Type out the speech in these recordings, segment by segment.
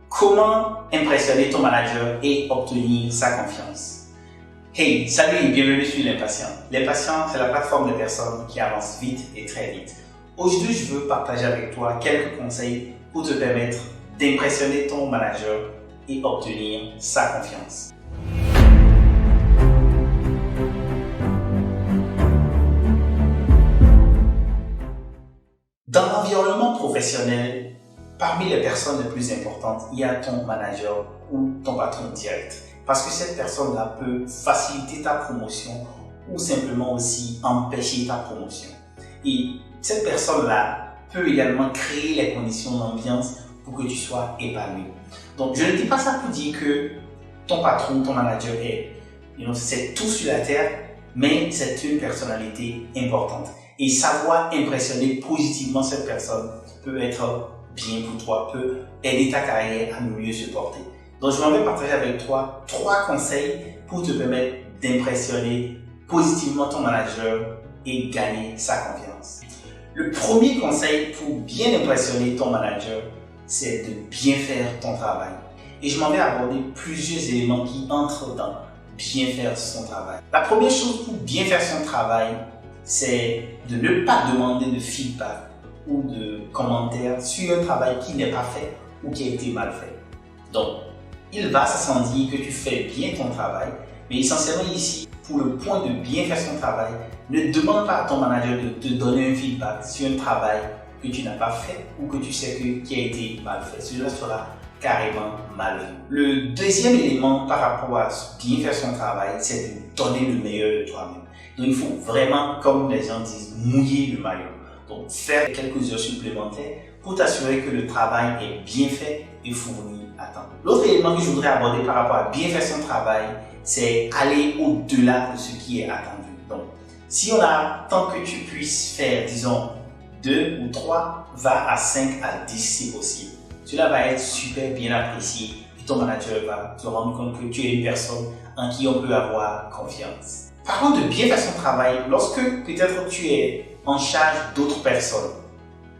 Comment impressionner ton manager et obtenir sa confiance? Hey, salut et bienvenue sur L'Impatient. L'Impatient, c'est la plateforme de personnes qui avancent vite et très vite. Aujourd'hui, je veux partager avec toi quelques conseils pour te permettre d'impressionner ton manager et obtenir sa confiance. Dans l'environnement professionnel, parmi les personnes les plus importantes, il y a ton manager ou ton patron direct. Parce que cette personne-là peut faciliter ta promotion ou simplement aussi empêcher ta promotion. Et cette personne-là peut également créer les conditions d'ambiance pour que tu sois épanoui. Donc, je ne dis pas ça pour dire que ton patron, ton manager c'est tout sur la terre, mais c'est une personnalité importante. Et savoir impressionner positivement cette personne peut être bien pour toi, peut aider ta carrière à mieux se porter. Donc, je m'en vais partager avec toi 3 conseils pour te permettre d'impressionner positivement ton manager et gagner sa confiance. Le premier conseil pour bien impressionner ton manager, c'est de bien faire ton travail. Et je m'en vais aborder plusieurs éléments qui entrent dans bien faire son travail. La première chose pour bien faire son travail, c'est de ne pas demander de feedback ou de commentaires sur un travail qui n'est pas fait ou qui a été mal fait. Donc, il va s'assentir que tu fais bien ton travail, mais essentiellement ici, pour le point de bien faire son travail, ne demande pas à ton manager de te donner un feedback sur un travail que tu n'as pas fait ou que tu sais qui a été mal fait. Cela sera carrément mal vu. Le deuxième élément par rapport à bien faire son travail, c'est de donner le meilleur de toi-même. Donc, il faut vraiment, comme les gens disent, mouiller le maillot. Donc, faire quelques heures supplémentaires pour t'assurer que le travail est bien fait et fourni à temps. L'autre élément que je voudrais aborder par rapport à bien faire son travail, c'est aller au-delà de ce qui est attendu. Donc, si on tant que tu puisses faire, disons, 2 ou 3, va à 5 à 10 si possible. Cela va être super bien apprécié et ton manager va te rendre compte que tu es une personne en qui on peut avoir confiance. Parlons de bien faire son travail, lorsque peut-être tu es en charge d'autres personnes,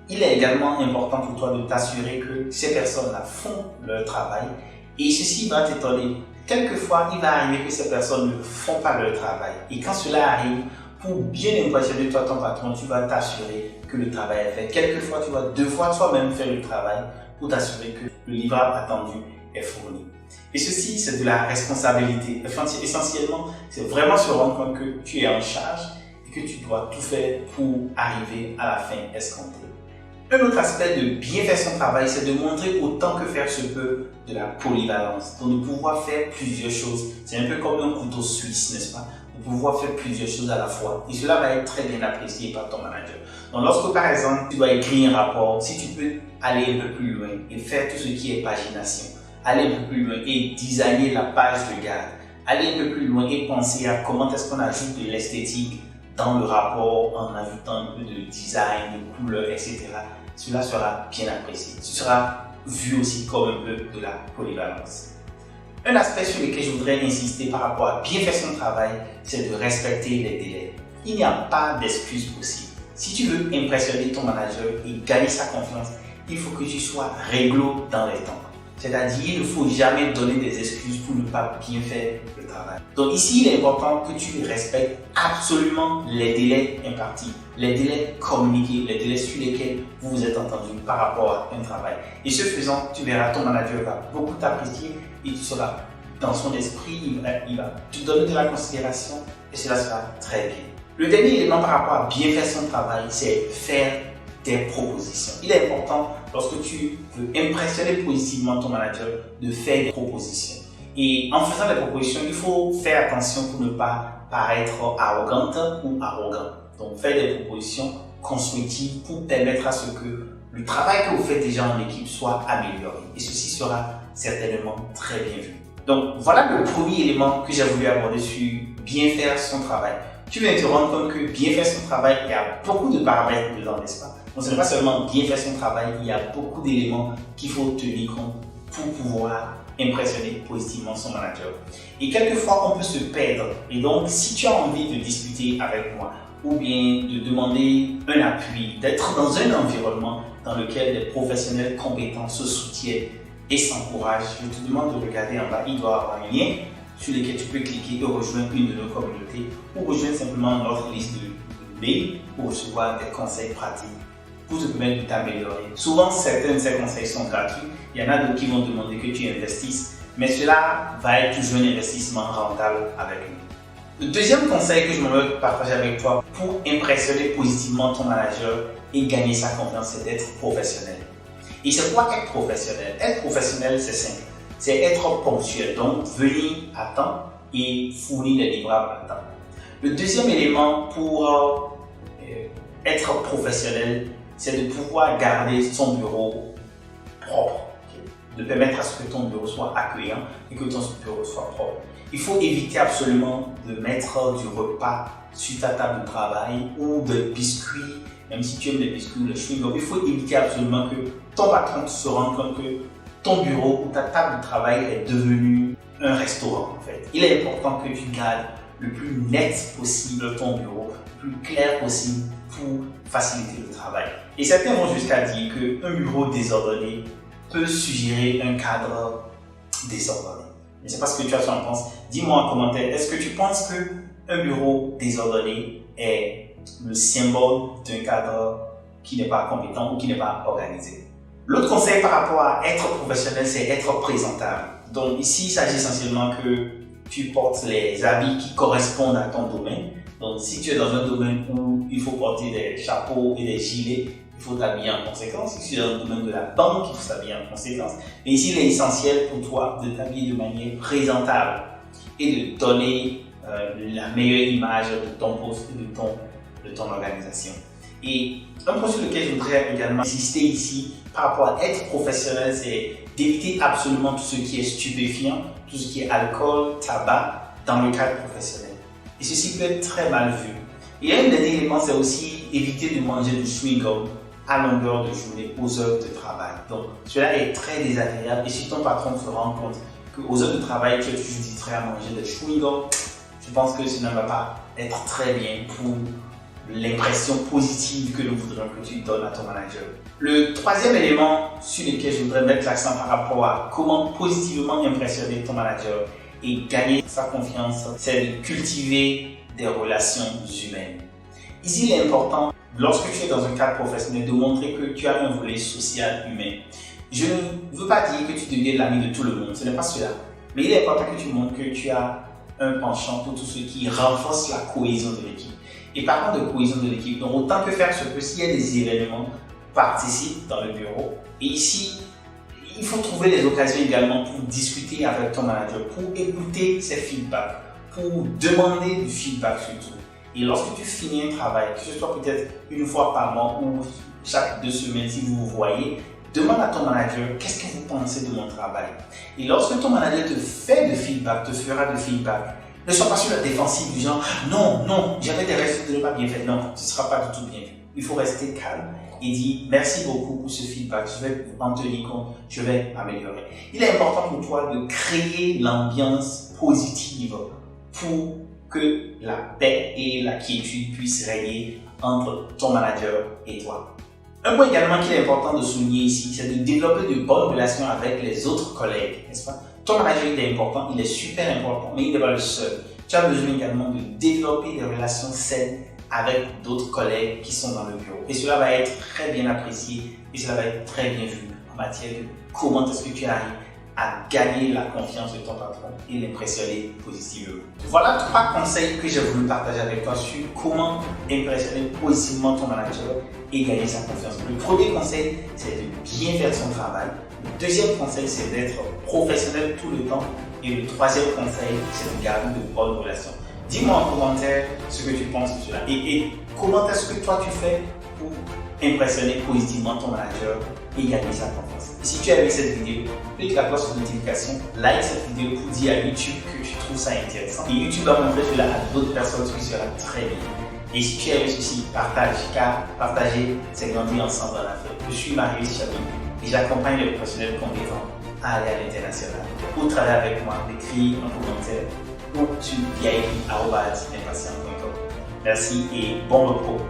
il est également important pour toi de t'assurer que ces personnes-là font leur travail et ceci va t'étonner. Quelquefois, il va arriver que ces personnes ne font pas leur travail et quand cela arrive, pour bien impressionner toi, ton patron, tu vas t'assurer que le travail est fait. Quelquefois, tu vas devoir toi-même faire le travail pour t'assurer que le livrable attendu est fourni. Et ceci, c'est de la responsabilité. Essentiellement, c'est vraiment se rendre compte que tu es en charge et que tu dois tout faire pour arriver à la fin escomptée. Un autre aspect de bien faire son travail, c'est de montrer autant que faire se peut de la polyvalence. Donc, de pouvoir faire plusieurs choses. C'est un peu comme un couteau suisse, n'est-ce pas? De pouvoir faire plusieurs choses à la fois. Et cela va être très bien apprécié par ton manager. Donc, lorsque par exemple, tu dois écrire un rapport, si tu peux aller un peu plus loin et faire tout ce qui est pagination, aller un peu plus loin et designer la page de garde, aller un peu plus loin et penser à comment est-ce qu'on ajoute de l'esthétique dans le rapport en ajoutant un peu de design, de couleurs, etc. Cela sera bien apprécié. Ce sera vu aussi comme un peu de la polyvalence. Un aspect sur lequel je voudrais insister par rapport à bien faire son travail, c'est de respecter les délais. Il n'y a pas d'excuse possible. Si tu veux impressionner ton manager et gagner sa confiance, il faut que tu sois réglo dans les temps. C'est-à-dire, il ne faut jamais donner des excuses pour ne pas bien faire le travail. Donc ici, il est important que tu respectes absolument les délais impartis, les délais communiqués, les délais sur lesquels vous vous êtes entendus par rapport à un travail. Et ce faisant, tu verras, ton manager va beaucoup t'apprécier et tu seras dans son esprit, il va te donner de la considération et cela sera très bien. Le dernier élément par rapport à bien faire son travail, c'est faire des propositions. Il est important, lorsque tu veux impressionner positivement ton manager, de faire des propositions. Et en faisant des propositions, il faut faire attention pour ne pas paraître arrogante ou arrogant. Donc, faire des propositions constructives pour permettre à ce que le travail que vous faites déjà en équipe soit amélioré. Et ceci sera certainement très bien vu. Donc, voilà le premier élément que j'ai voulu aborder sur bien faire son travail. Tu viens te rendre compte que bien faire son travail, il y a beaucoup de paramètres dedans, n'est-ce pas? Donc, ce n'est pas seulement bien faire son travail, il y a beaucoup d'éléments qu'il faut tenir compte pour pouvoir impressionner positivement son manager. Et quelquefois, on peut se perdre. Et donc, si tu as envie de discuter avec moi ou bien de demander un appui, d'être dans un environnement dans lequel des professionnels compétents se soutiennent et sans courage, je te demande de regarder en bas, il doit y avoir un lien sur lequel tu peux cliquer et rejoindre une de nos communautés ou rejoindre simplement notre liste de mails pour recevoir des conseils pratiques pour te permettre de t'améliorer. Souvent, certains de ces conseils sont gratuits. Il y en a d'autres qui vont demander que tu investisses, mais cela va être toujours un investissement rentable avec nous. Le deuxième conseil que je veux partager avec toi pour impressionner positivement ton manager et gagner sa confiance, c'est d'être professionnel. Et c'est quoi être professionnel? Être professionnel, c'est simple. C'est être ponctuel, donc venir à temps et fournir les livrables à temps. Le deuxième élément pour être professionnel, c'est de pouvoir garder son bureau propre, de permettre à ce que ton bureau soit accueillant et que ton bureau soit propre. Il faut éviter absolument de mettre du repas sur ta table de travail ou des biscuits, même si tu aimes les biscuits ou les chewing-gums. Il faut éviter absolument que ton patron se rende compte que ton bureau ou ta table de travail est devenu un restaurant en fait. Il est important que tu gardes le plus net possible ton bureau, le plus clair possible pour faciliter le travail. Et certains vont jusqu'à dire qu'un bureau désordonné peut suggérer un cadre désordonné. Je ne sais pas ce que tu en penses. Dis-moi en commentaire, est-ce que tu penses qu'un bureau désordonné est le symbole d'un cadre qui n'est pas compétent ou qui n'est pas organisé? L'autre conseil par rapport à être professionnel, c'est être présentable. Donc ici, il s'agit essentiellement que tu portes les habits qui correspondent à ton domaine. Donc si tu es dans un domaine où il faut porter des chapeaux et des gilets, il faut t'habiller en conséquence. Si tu es dans le domaine de la banque, il faut s'habiller en conséquence. Mais ici, il est essentiel pour toi de t'habiller de manière présentable et de donner la meilleure image de ton poste et de ton organisation. Et un point sur lequel je voudrais également insister ici par rapport à être professionnel, c'est d'éviter absolument tout ce qui est stupéfiant, tout ce qui est alcool, tabac dans le cadre professionnel. Et ceci peut être très mal vu. Et un des éléments, c'est aussi éviter de manger du chewing-gum à longueur de journée aux heures de travail. Donc, cela est très désagréable. Et si ton patron se rend compte qu'aux heures de travail, tu es toujours distrait à manger des chewing-gums, je pense que cela ne va pas être très bien pour l'impression positive que nous voudrions que tu donnes à ton manager. Le troisième élément sur lequel je voudrais mettre l'accent par rapport à comment positivement impressionner ton manager et gagner sa confiance, c'est de cultiver des relations humaines. Ici, il est important, lorsque tu es dans un cadre professionnel, de montrer que tu as un volet social humain. Je ne veux pas dire que tu deviens l'ami de tout le monde, ce n'est pas cela. Mais il est important que tu montres que tu as un penchant pour tout ce qui renforce la cohésion de l'équipe. Et parlant de cohésion de l'équipe, donc autant que faire se peut, s'il y a des événements, participe dans le bureau. Et ici, il faut trouver des occasions également pour discuter avec ton manager, pour écouter ses feedbacks, pour demander du feedback surtout. Et lorsque tu finis un travail, que ce soit peut-être une fois par mois ou chaque 2 semaines si vous vous voyez, demande à ton manager qu'est-ce que vous pensez de mon travail. Et lorsque ton manager te fait de feedback, te fera de feedback, ne sois pas sur la défensive du genre non, j'avais des raisons de ne pas bien faire. Non, ce ne sera pas du tout bien vu. Il faut rester calme et dire merci beaucoup pour ce feedback, je vais en tenir compte, je vais m'améliorer. Il est important pour toi de créer l'ambiance positive pour que la paix et la quiétude puissent régner entre ton manager et toi. Un point également qu'il est important de souligner ici, c'est de développer de bonnes relations avec les autres collègues, n'est-ce pas? Ton manager il est important, il est super important, mais il n'est pas le seul. Tu as besoin également de développer des relations saines avec d'autres collègues qui sont dans le bureau. Et cela va être très bien apprécié et cela va être très bien vu en matière de comment est-ce que tu arrives à gagner la confiance de ton patron et l'impressionner positivement. Voilà 3 conseils que j'ai voulu partager avec toi sur comment impressionner positivement ton manager et gagner sa confiance. Le premier conseil, c'est de bien faire son travail. Le deuxième conseil, c'est d'être professionnel tout le temps. Et le troisième conseil, c'est de garder de bonnes relations. Dis-moi en commentaire ce que tu penses de cela. Et comment est-ce que toi tu fais pour impressionner positivement ton manager et gagner sa confiance. Et si tu as aimé cette vidéo, clique la cloche de notification, like cette vidéo pour dire à YouTube que tu trouves ça intéressant. Et YouTube va montrer cela à d'autres personnes, ce qui sera très bien. Et si tu as aimé ceci, partage, car partager, c'est grandir ensemble dans l'affaire. Je suis Marius Chabi et j'accompagne les professionnels compétents à aller à l'international. Pour travailler avec moi, écris un commentaire ou sur vip@impatient.com. Merci et bon repos.